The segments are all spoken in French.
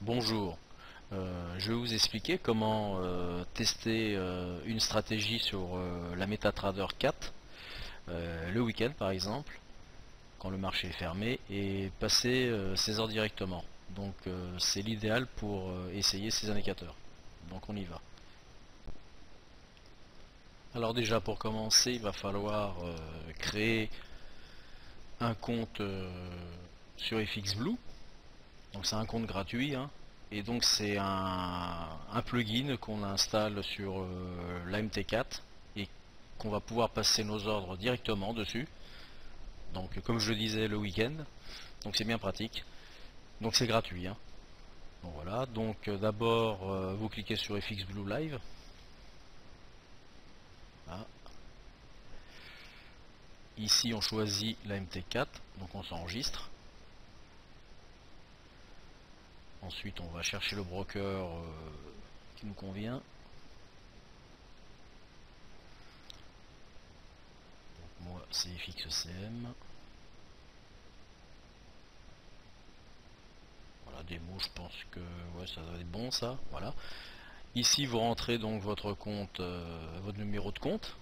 Bonjour, je vais vous expliquer comment tester une stratégie sur la MetaTrader 4 le week-end par exemple, quand le marché est fermé, et passer ses heures directement. Donc c'est l'idéal pour essayer ces indicateurs. Donc on y va. Alors déjà pour commencer, il va falloir créer un compte sur FXBlue. Donc c'est un compte gratuit, hein. Et donc c'est un plugin qu'on installe sur la MT4 et qu'on va pouvoir passer nos ordres directement dessus. Donc comme je le disais le week-end, donc c'est bien pratique. Donc c'est gratuit, hein. Donc voilà, donc d'abord vous cliquez sur FX Blue Live. Là. Ici on choisit la MT4, donc on s'enregistre. Ensuite on va chercher le broker qui nous convient. Moi c'est FXCM. Voilà, des mots, je pense que ouais, ça doit être bon ça. Voilà. Ici vous rentrez donc votre compte, votre numéro de compte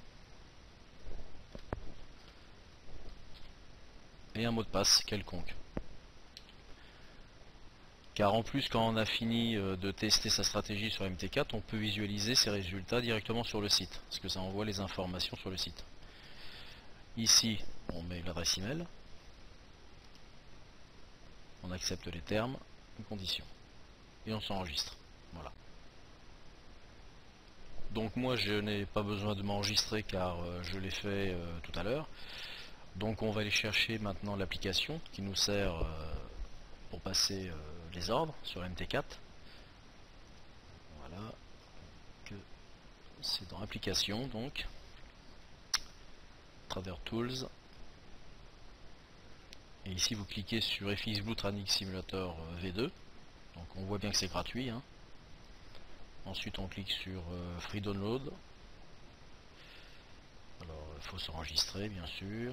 et un mot de passe quelconque. Car en plus quand on a fini de tester sa stratégie sur MT4, on peut visualiser ses résultats directement sur le site, parce que ça envoie les informations sur le site. Ici on met l'adresse email, on accepte les termes, les conditions, et on s'enregistre. Voilà. Donc moi je n'ai pas besoin de m'enregistrer car je l'ai fait tout à l'heure. Donc on va aller chercher maintenant l'application qui nous sert pour passer les ordres sur MT4. Voilà, que c'est dans application donc, Trader Tools. Et ici vous cliquez sur FX Blue Trading Simulator V2. Donc on voit bien que c'est gratuit, hein. Ensuite on clique sur Free Download. Alors il faut s'enregistrer bien sûr.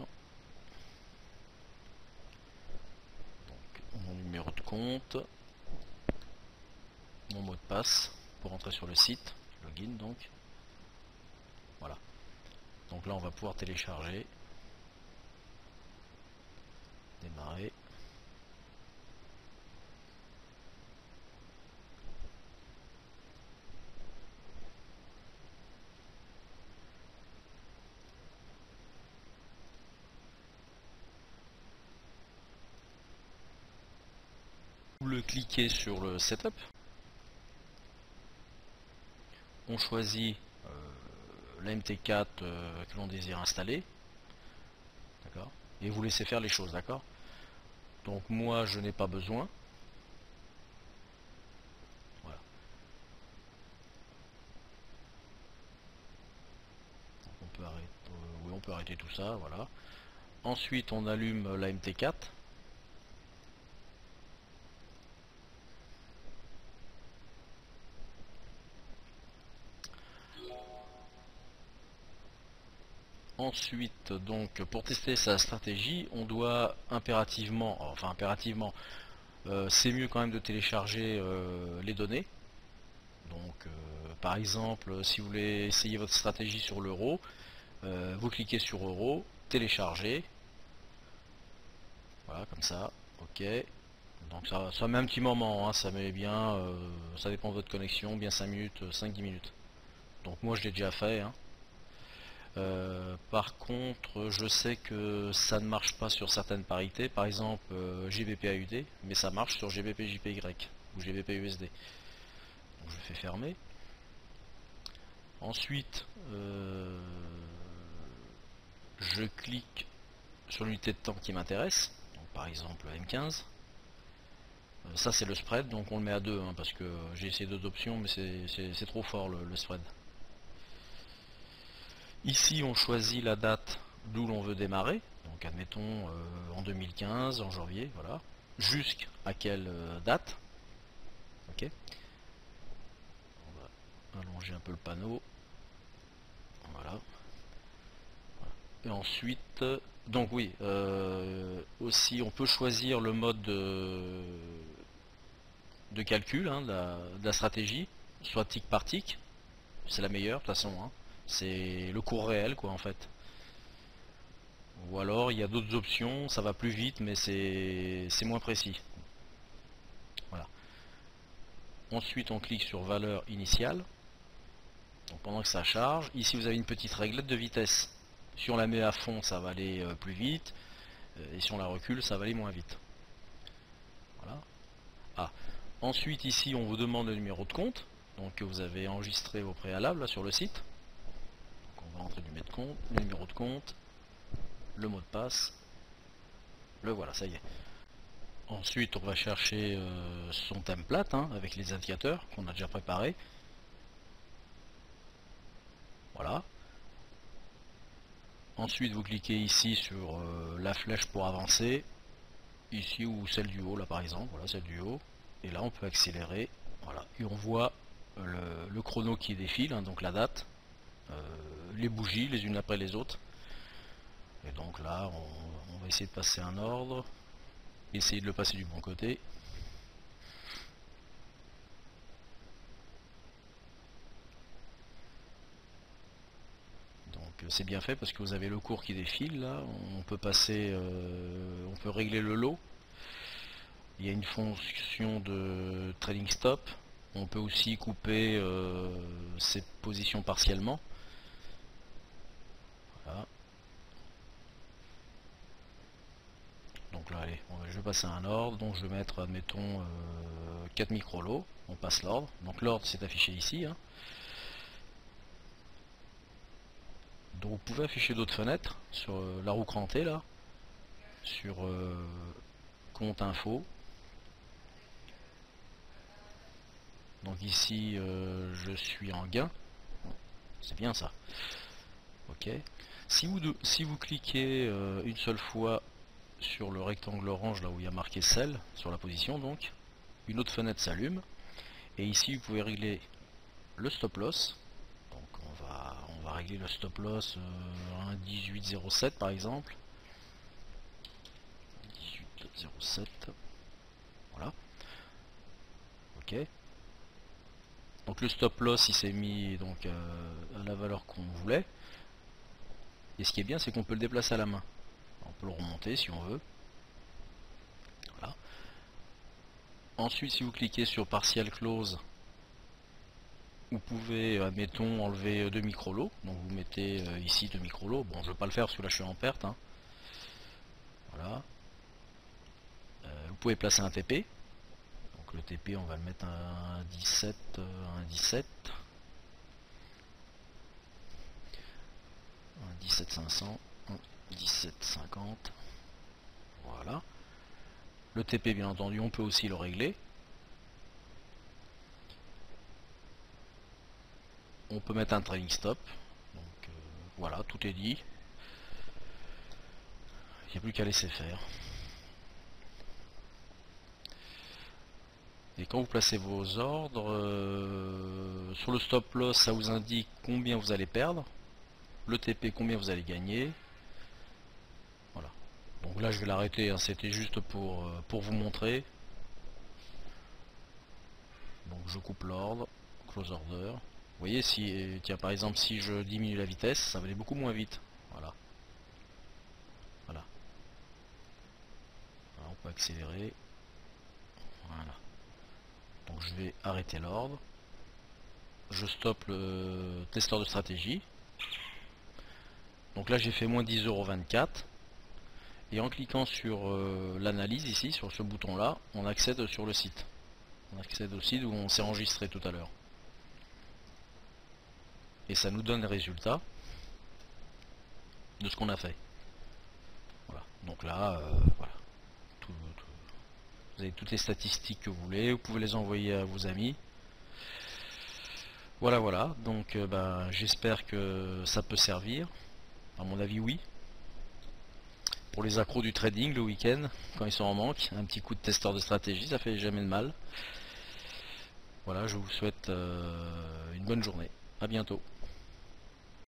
Donc mon numéro de compte, mon mot de passe pour entrer sur le site, login donc. Voilà. Donc là on va pouvoir télécharger, démarrer. Vous le cliquez sur le setup. On choisit la MT4 que l'on désire installer. D'accord. Et vous laissez faire les choses, d'accord. Donc moi je n'ai pas besoin. Voilà. Donc on peut arrêter, oui, on peut arrêter tout ça, voilà. Ensuite on allume la MT4. Ensuite, donc, pour tester sa stratégie, on doit impérativement, enfin impérativement, c'est mieux quand même de télécharger les données. Donc, par exemple, si vous voulez essayer votre stratégie sur l'euro, vous cliquez sur euro, télécharger, voilà, comme ça, ok. Donc ça met un petit moment, hein, ça met bien, ça dépend de votre connexion, bien 5 minutes, 5-10 minutes. Donc moi je l'ai déjà fait, hein. Par contre, je sais que ça ne marche pas sur certaines parités, par exemple GBP AUD, mais ça marche sur GBP JPY ou GBP USD. Donc je fais fermer. Ensuite, je clique sur l'unité de temps qui m'intéresse, par exemple M15. Ça c'est le spread, donc on le met à 2, hein, parce que j'ai essayé d'autres options, mais c'est trop fort le spread. Ici on choisit la date d'où l'on veut démarrer, donc admettons en 2015, en janvier, voilà, jusqu'à quelle date. Ok. On va allonger un peu le panneau, voilà. Et ensuite, donc oui, aussi on peut choisir le mode de calcul hein, de la stratégie, soit tick par tick, c'est la meilleure de toute façon, hein. C'est le cours réel quoi en fait. Ou alors il y a d'autres options, ça va plus vite mais c'est moins précis. Voilà. Ensuite on clique sur valeur initiale. Donc pendant que ça charge, ici vous avez une petite réglette de vitesse. Si on la met à fond ça va aller plus vite, et si on la recule ça va aller moins vite. Voilà. Ah. Ensuite ici on vous demande le numéro de compte, donc que vous avez enregistré au préalable là, sur le site. Donc on va entrer le numéro de compte, le mot de passe, le voilà, ça y est. Ensuite on va chercher son template hein, avec les indicateurs qu'on a déjà préparé. Voilà. Ensuite vous cliquez ici sur la flèche pour avancer, ici ou celle du haut là par exemple, voilà celle du haut, et là on peut accélérer, voilà, et on voit le chrono qui défile, hein, donc la date, les bougies les unes après les autres, et donc là on va essayer de passer un ordre, essayer de le passer du bon côté. C'est bien fait parce que vous avez le cours qui défile là, on peut passer, on peut régler le lot. Il y a une fonction de trading stop, on peut aussi couper ces positions partiellement. Voilà. Donc là allez, je vais passer un ordre, donc je vais mettre admettons 4 micro lots, on passe l'ordre, donc l'ordre c'est affiché ici. Hein. Donc vous pouvez afficher d'autres fenêtres sur la roue crantée là, sur compte info. Donc ici je suis en gain, c'est bien ça. Ok. Si vous cliquez une seule fois sur le rectangle orange là où il y a marqué sell sur la position, donc une autre fenêtre s'allume et ici vous pouvez régler le stop loss. Donc on va régler le stop loss à 18,07 par exemple. 18,07. Voilà. Ok. Donc le stop loss il s'est mis donc à la valeur qu'on voulait. Et ce qui est bien c'est qu'on peut le déplacer à la main. On peut le remonter si on veut. Voilà. Ensuite si vous cliquez sur partial close, vous pouvez admettons enlever 2 micro lots. Donc vous mettez ici 2 micro lots. Bon je ne vais pas le faire parce que là je suis en perte. Hein. Voilà. Vous pouvez placer un TP. Donc le TP on va le mettre à 17, un 17. Un 17,500, un 17,50. Voilà. Le TP bien entendu on peut aussi le régler. On peut mettre un trailing stop. Donc voilà, tout est dit. Il n'y a plus qu'à laisser faire. Et quand vous placez vos ordres, sur le stop loss ça vous indique combien vous allez perdre, le TP combien vous allez gagner. Voilà. Donc là je vais l'arrêter, hein, c'était juste pour vous montrer. Donc je coupe l'ordre, close order. Vous voyez si, tiens par exemple si je diminue la vitesse, ça va aller beaucoup moins vite. Voilà. Voilà. Alors, on peut accélérer. Voilà. Donc je vais arrêter l'ordre. Je stoppe le testeur de stratégie. Donc là j'ai fait moins 10,24 €. Et en cliquant sur l'analyse ici, sur ce bouton là, on accède sur le site. On accède au site où on s'est enregistré tout à l'heure. Et ça nous donne les résultats de ce qu'on a fait. Voilà. Donc là, voilà. Vous avez toutes les statistiques que vous voulez, vous pouvez les envoyer à vos amis. Voilà, voilà. Donc j'espère que ça peut servir. À mon avis, oui. Pour les accros du trading le week-end, quand ils sont en manque, un petit coup de testeur de stratégie, ça fait jamais de mal. Voilà, je vous souhaite une bonne journée. À bientôt.